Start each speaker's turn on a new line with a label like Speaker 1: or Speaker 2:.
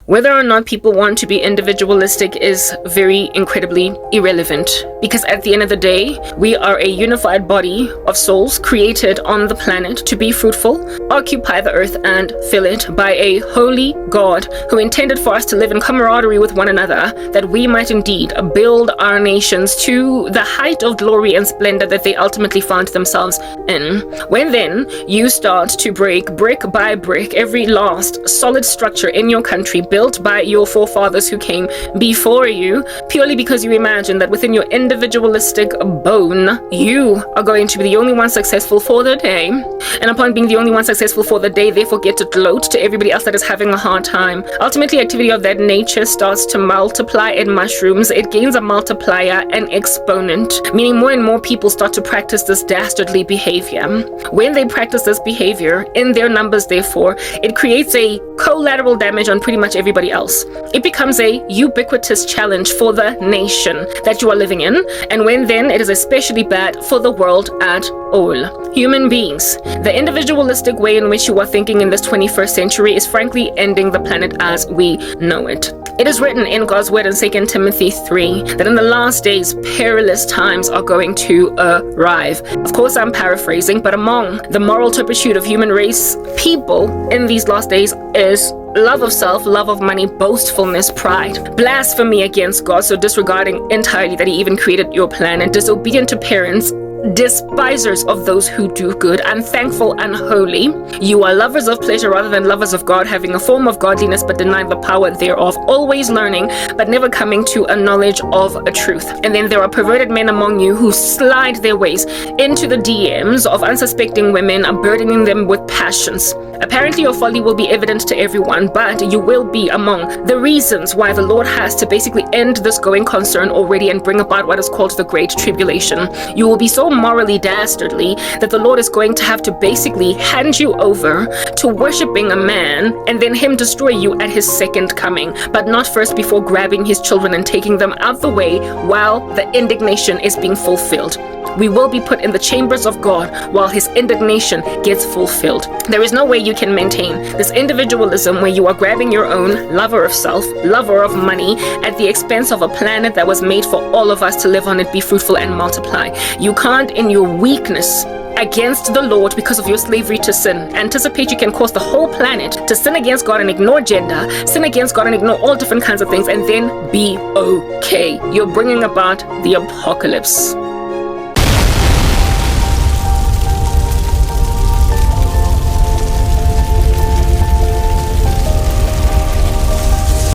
Speaker 1: Whether or not people want to be individualistic is very incredibly irrelevant, because at the end of the day, we are a unified body of souls created on the planet to be fruitful, occupy the earth and fill it by a holy God who intended for us to live in camaraderie with one another, that we might indeed build our nations to the height of glory and splendor that they ultimately found themselves in. When then you start to break brick by brick every last solid structure in your country built by your forefathers who came before you, purely because you imagine that within your individualistic bone, you are going to be the only one successful for the day, and upon being the only one successful for the day, therefore get to gloat to everybody else that is having a hard time. Ultimately, activity of that nature starts to multiply in mushrooms. It gains a multiplier, an exponent, meaning more and more people start to practice this dastardly behavior. When they practice this behavior in their numbers, therefore, it creates a collateral damage on pretty much everybody else. It becomes a ubiquitous challenge for the nation that you are living in, and when then it is especially bad for the world at all. Human beings, the individualistic way in which you are thinking in this 21st century is frankly ending the planet as we know it. It is written in God's word in 2 Timothy 3 that in the last days perilous times are going to arrive. Of course, I'm paraphrasing, but among the moral turpitude of human race people in these last days is love of self, love of money, boastfulness, pride, blasphemy against God, so disregarding entirely that he even created your planet, disobedient to parents, despisers of those who do good, unthankful and holy. You are lovers of pleasure rather than lovers of God, having a form of godliness but denying the power thereof, always learning but never coming to a knowledge of a truth. And then there are perverted men among you who slide their ways into the DMs of unsuspecting women, burdening them with passions. Apparently your folly will be evident to everyone, but you will be among the reasons why the Lord has to basically end this going concern already and bring about what is called the Great Tribulation. You will be so morally dastardly that the Lord is going to have to basically hand you over to worshiping a man and then him destroy you at his second coming, but not first before grabbing his children and taking them out the way while the indignation is being fulfilled. We will be put in the chambers of God while his indignation gets fulfilled. There is no way you can maintain this individualism where you are grabbing your own, lover of self, lover of money, at the expense of a planet that was made for all of us to live on it, be fruitful and multiply. You can't, in your weakness against the Lord because of your slavery to sin, anticipate you can cause the whole planet to sin against God and ignore gender, sin against God and ignore all different kinds of things, and then be okay. You're bringing about the apocalypse.